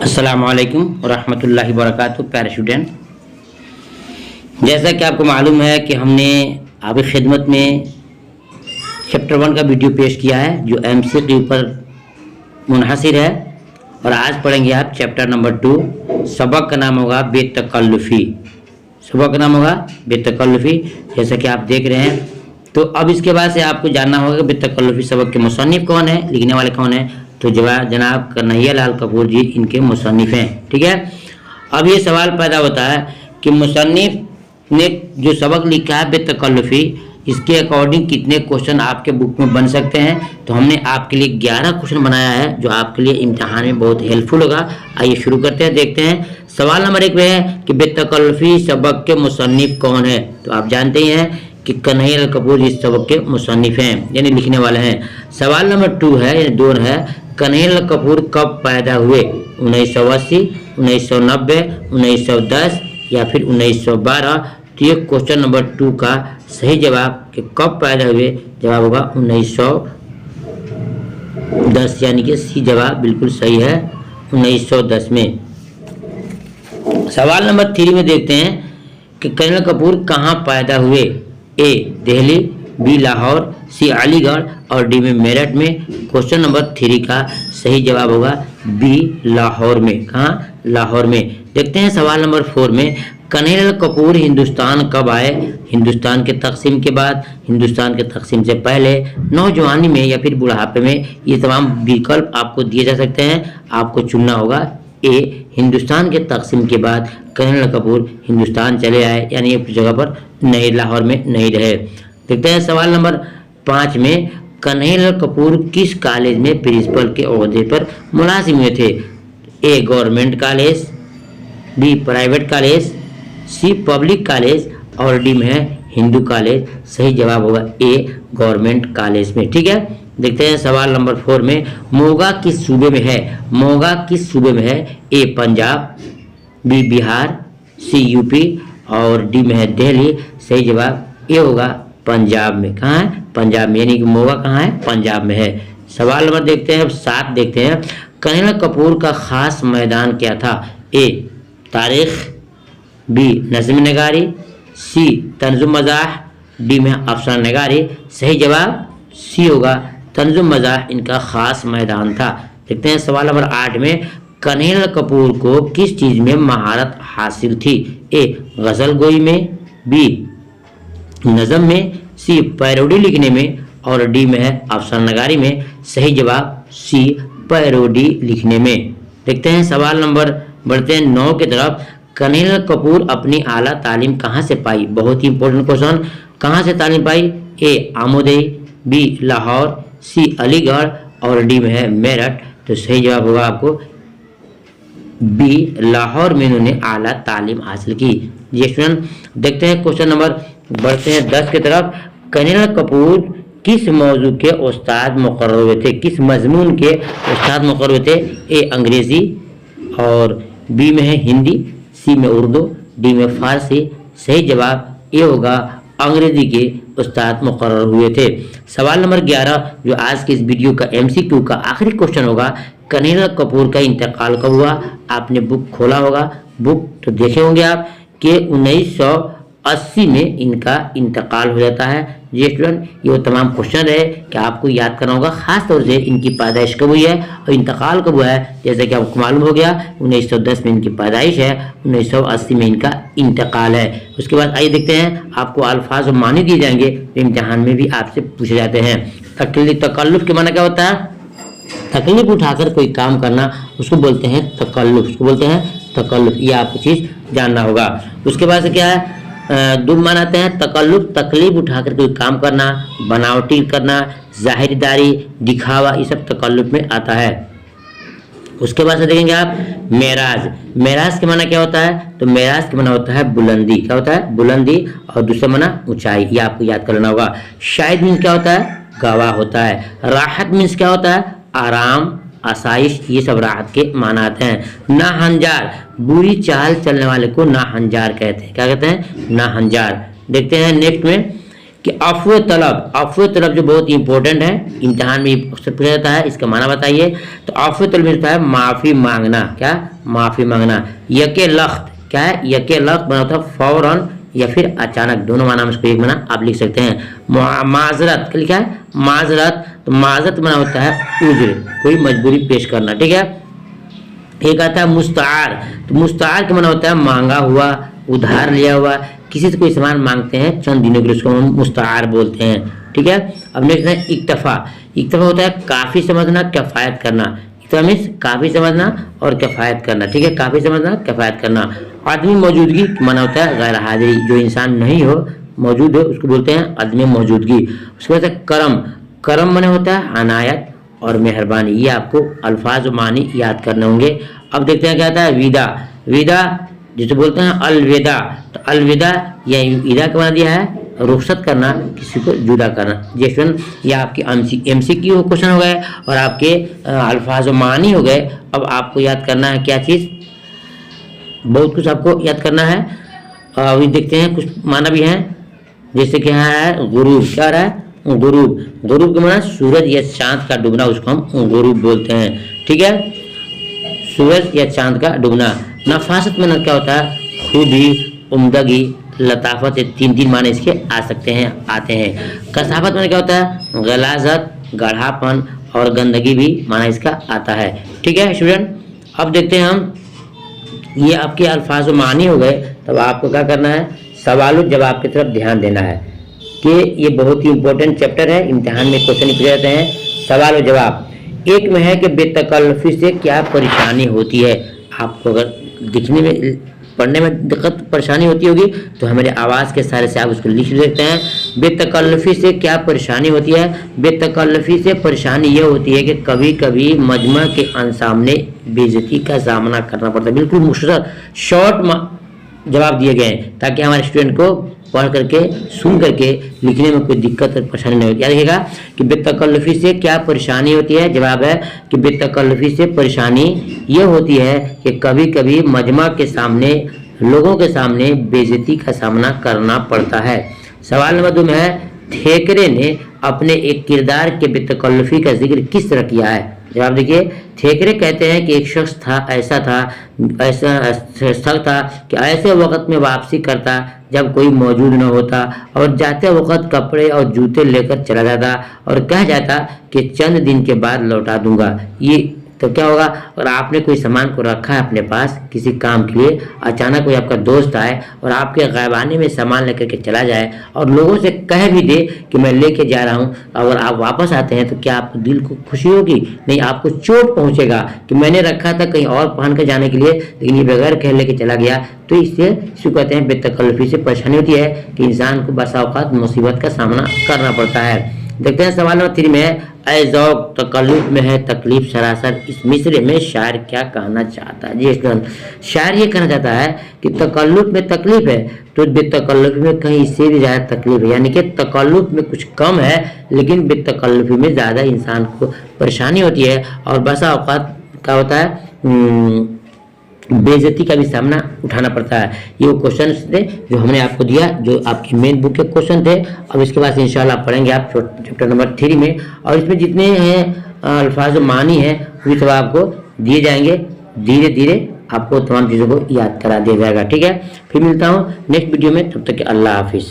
अस्सलाम वालेकुम रहमतुल्लाहि वबरकातुहू। प्यारे स्टूडेंट, जैसा कि आपको मालूम है कि हमने आपकी खिदमत में चैप्टर 1 का वीडियो पेश किया है जो एमसी के ऊपर मुनहसिर है, और आज पढ़ेंगे आप चैप्टर नंबर 2। सबक का नाम होगा बेतकल्लुफ़ी। सबक का नाम होगा बेतकल्लुफ़ी, जैसा कि आप देख रहे हैं। तो अब इसके बाद से आपको जानना होगा कि बेतकल्लुफ़ी सबक के मुसन्निफ़ कौन है, लिखने वाले कौन है। तो जनाब कन्हैया लाल कपूर जी इनके मुसन्निफ़ हैं। ठीक है, अब ये सवाल पैदा होता है कि मुसन्निफ़ ने जो सबक लिखा है बेतकल्लुफ़ी, इसके अकॉर्डिंग कितने क्वेश्चन आपके बुक में बन सकते हैं। तो हमने आपके लिए 11 क्वेश्चन बनाया है जो आपके लिए इम्तिहान में बहुत हेल्पफुल होगा। आइए शुरू करते हैं, देखते हैं। सवाल नंबर 1 पे है कि बेतकल्लुफ़ी सबक के मुसन्निफ़ कौन है। तो आप जानते ही हैं कि कन्हैया लाल कपूर इस सबक के मुसन्निफ़ हैं, यानी लिखने वाले हैं। सवाल नंबर 2 है, यानी 2 है, कन्हैया लाल कपूर कब पैदा हुए। 1980, 1990, 1910 या फिर 1912। तो ये क्वेश्चन नंबर 2 का सही जवाब कि कब पैदा हुए, जवाब होगा 1910, यानी कि सी जवाब बिल्कुल सही है, 1910 में। सवाल नंबर 3 में देखते हैं कि कन्हैया लाल कपूर कहाँ पैदा हुए। ए दिल्ली, बी लाहौर, सी अलीगढ़ और डी में मेरठ में। क्वेश्चन नंबर 3 का सही जवाब होगा बी लाहौर में। कहाँ? लाहौर में। देखते हैं सवाल नंबर 4 में, कन्हैया लाल कपूर हिंदुस्तान कब आए। हिंदुस्तान के तकसीम के बाद, हिंदुस्तान के तकसीम से पहले, नौजवानी में या फिर बुढ़ापे में। ये तमाम विकल्प आपको दिए जा सकते हैं, आपको चुनना होगा। ए हिंदुस्तान के तकसीम के बाद कन्हैया लाल कपूर हिंदुस्तान चले आए, यानी एक जगह पर नहीं, लाहौर में नहीं रहे। देखते हैं सवाल नंबर 5 में, कन्हैया लाल कपूर किस कॉलेज में प्रिंसिपल के ओहदे पर मुलाजिम हुए थे। A government college, B private college, C public college और डी में है हिंदू कॉलेज। सही जवाब होगा ए गवर्नमेंट कॉलेज में। ठीक है, देखते हैं सवाल नंबर 4 में, मोगा किस सूबे में है। मोगा किस सूबे में है। ए पंजाब, बी बिहार, सी यूपी और डी में है दिल्ली। सही जवाब ए होगा पंजाब में। कहाँ है? पंजाब में, यानी कि मोगा कहाँ है? पंजाब में है। सवाल नंबर देखते हैं, अब 7 देखते हैं, कन्हैया लाल कपूर का खास मैदान क्या था। ए तारीख, बी नज़्म नगारी, सी तंजुम मज़ाह, डी में अफसाना नगारी। सही जवाब सी होगा, तंजुम मज़ाह इनका खास मैदान था। देखते हैं सवाल नंबर 8 में, कन्हैया लाल कपूर को किस चीज़ में महारत हासिल थी। ए गज़ल गोई में, बी नज़म में, सी पैरोडी लिखने में और डी में है अफसाना नगारी में। सही जवाब सी पैरोडी लिखने में। देखते हैं सवाल नंबर, बढ़ते हैं 9 की तरफ, कन्हैया लाल कपूर अपनी आला तालीम कहाँ से पाई। बहुत ही इंपॉर्टेंट क्वेश्चन, कहाँ से तालीम पाई। ए आमोदई, बी लाहौर, सी अलीगढ़ और डी में है मेरठ। तो सही जवाब होगा आपको बी लाहौर में इन्होंने आला तालीम हासिल की। जी स्टूडेंट, देखते हैं क्वेश्चन नंबर, बढ़ते हैं 10 की तरफ, कन्हैया लाल कपूर किस मौजू के उस्ताद मुकर्रर हुए थे। किस मजमून के उस्ताद मुकर्रर हुए थे। ए अंग्रेजी और बी में है हिंदी, सी में उर्दू, डी में फारसी। सही जवाब ए होगा अंग्रेजी के उस्ताद मुकर्रर हुए थे। सवाल नंबर 11 जो आज के इस वीडियो का MCQ का आखिरी क्वेश्चन होगा, कन्हैया लाल कपूर का इंतकाल कब हुआ। आपने बुक खोला होगा, बुक तो देखे होंगे आप कि 1980 में इनका इंतकाल हो जाता है। जी स्टूडेंट, ये वो तमाम क्वेश्चन है कि आपको याद करना होगा, खास तौर से इनकी पैदाइश कब हुई है और इंतकाल कब हुआ है। जैसा कि आपको मालूम हो गया 1910 में इनकी पैदाइश है, 1980 में इनका इंतकाल है। उसके बाद आइए देखते हैं, आपको अल्फाज और मानी दिए जाएंगे जो इम्तिहान में भी आपसे पूछे जाते हैं। तकल्लुफ़ के माना क्या होता है। तकलीफ उठाकर कोई काम करना उसको बोलते हैं तकल्लुफ़, उसको बोलते हैं तकल्लुफ़। ये आपको चीज़ जानना होगा। उसके बाद से क्या है, दो माना आते हैं तकल्लुफ़, तकलीफ उठाकर कोई काम करना, बनावटी करना, जाहिरदारी, दिखावा, ये सब तकल्लुफ़ में आता है। उसके बाद से देखेंगे आप मेराज। मेराज के माना क्या होता है। तो मेराज के माना होता है बुलंदी। क्या होता है? बुलंदी। और दूसरा माना ऊंचाई, ये आपको याद कर लेना होगा। शाहिद मीन्स क्या होता है। गवाह होता है। राहत मीन्स क्या होता है। आराम, आसाइश, ये सब राहत के माना आते हैं। नाहंजार, बुरी चाल चलने वाले को नाहंजार कहते हैं। क्या कहते हैं? नाहंजार। देखते हैं नेक्स्ट में, कि अफ़्व तलब जो बहुत इंपॉर्टेंट है, इम्तिहान में अक्सर पूछा जाता है, इसका माना बताइए। तो अफ़्व तलब में होता है माफ़ी मांगना, क्या माफ़ी मांगना। यके लख्त क्या है, यके लख्त बना होता है फौरन या फिर अचानक, दोनों माना में इसको एक माना आप लिख सकते हैं। माजरत क्या लिखा है, माजरत, तो माजरत बना होता है उज्र, कोई मजबूरी पेश करना, ठीक है। एक आता है मुस्तार, तो मुस्तार का माना होता है मांगा हुआ, उधार लिया हुआ, किसी से कोई सामान मांगते हैं चंद दिनों के लिए, उसको हम मुस्तार बोलते हैं, ठीक है। अब नेक्स्ट है इक्तफा। इक्तफा होता है काफी समझना, किफायत करना। इक्तफा मीन्स काफी समझना और किफायत करना, ठीक है, काफी समझना किफायत करना। आदमी मौजूदगी माना होता है गैर हाजिरी, जो इंसान नहीं हो, मौजूद हो, उसको बोलते हैं आदमी मौजूदगी। उसके बाद करम, करम माने होता है अनायत और मेहरबानी। ये आपको अल्फाज और मानी याद करने होंगे। अब देखते हैं क्या आता है विदा। विदा जिसे बोलते हैं अलविदा, तो अलविदा या इदा का बना दिया है रुखसत करना, किसी को जुदा करना। जैसे ये आपके MCQ क्वेश्चन हो गए और आपके अल्फाज और मानी हो गए। अब आपको याद करना है क्या चीज़, बहुत कुछ आपको याद करना है। अभी देखते हैं कुछ माना भी है, जैसे कि यहाँ है गुरूब, क्या रहा है गुरूब। गुरूब का माना सूरज या चांद का डूबना, उसको हम गुरूब बोलते हैं, ठीक है, सूरज या चांद का डूबना। नफासत में क्या होता है खूबी, उम्दगी, लताफत, ये तीन माने इसके आ सकते हैं, आते हैं। कसाफत में क्या होता है गलाजत, गाढ़ापन, और गंदगी भी माना इसका आता है, ठीक है स्टूडेंट। अब देखते हैं हम, ये आपके अल्फाज व मानी हो गए। तब आपको क्या करना है, सवाल जवाब की तरफ ध्यान देना है कि ये बहुत ही इंपॉर्टेंट चैप्टर है, इम्तिहान में क्वेश्चन पूछे जाते हैं। सवाल और जवाब एक में है कि बेतकल्लुफ़ी से क्या परेशानी होती है। आपको अगर दिखने में पढ़ने में दिक्कत परेशानी होती होगी तो हमारे आवाज़ के सहारे से आप उसको लिख सकते हैं। बेतकल्लुफ़ी से क्या परेशानी होती है। बेतकल्लुफ़ी से परेशानी यह होती है कि कभी कभी मजमा के सामने बेइज्जती का सामना करना पड़ता है। बिल्कुल मुख्तसर शॉर्ट जवाब दिए गए हैं ताकि हमारे स्टूडेंट को पढ़ करके सुन करके लिखने में कोई दिक्कत और परेशानी नहीं होती। याद रखिएगा कि बेतकल्लुफ़ी से क्या परेशानी होती है। जवाब है कि बेतकल्लुफ़ी से परेशानी ये होती है कि कभी कभी मजमा के सामने, लोगों के सामने बेइज्जती का सामना करना पड़ता है। सवाल नंबर 2 में है थेकरे ने अपने एक किरदार के बेतकल्लुफ़ी का जिक्र किस तरह किया है। जवाब देखिए, थेकरे कहते हैं कि एक शख्स ऐसा था कि ऐसे वक्त में वापसी करता जब कोई मौजूद न होता और जाते वक्त कपड़े और जूते लेकर चला जाता और कह जाता कि चंद दिन के बाद लौटा दूंगा। ये तो क्या होगा, और आपने कोई सामान को रखा है अपने पास किसी काम के लिए, अचानक कोई आपका दोस्त आए और आपके गायबानी में सामान लेकर के चला जाए और लोगों से कह भी दे कि मैं लेके जा रहा हूँ, और आप वापस आते हैं तो क्या आपको दिल को खुशी होगी? नहीं, आपको चोट पहुँचेगा कि मैंने रखा था कहीं और पहन कर जाने के लिए, लेकिन ये बगैर कह लेके चला गया। तो इससे इसको कहते हैं बेतकल्लुफ़ी से परेशानी होती है कि इंसान को बसा औक़ात मुसीबत का सामना करना पड़ता है। देखते हैं सवाल नंबर 3 में है ऐज़ौक़ तकल्लुफ़ में है तकलीफ सरासर। इस मिसरे में शायर क्या कहना चाहता है। जी स्टूडेंट, शायर ये कहना चाहता है कि तकल्लुफ़ में तकलीफ है तो बेतकल्लुफ़ी में कहीं इससे भी ज़्यादा तकलीफ है, यानी कि तकल्लुफ़ में कुछ कम है लेकिन बेतकल्लुफ़ी में ज़्यादा इंसान को परेशानी होती है और बसा औक़ात का होता है बेइज्जती का भी सामना उठाना पड़ता है। ये वो क्वेश्चन थे जो हमने आपको दिया, जो आपकी मेन बुक के क्वेश्चन थे। अब इसके बाद इंशाल्लाह पढ़ेंगे आप चैप्टर नंबर 3 में, और इसमें जितने हैं अल्फाज मानी हैं वो सब आपको दिए जाएंगे। धीरे धीरे आपको तमाम चीज़ों को याद करा दिया जाएगा, ठीक है। फिर मिलता हूँ नेक्स्ट वीडियो में, तब तक के अल्लाह हाफिज़।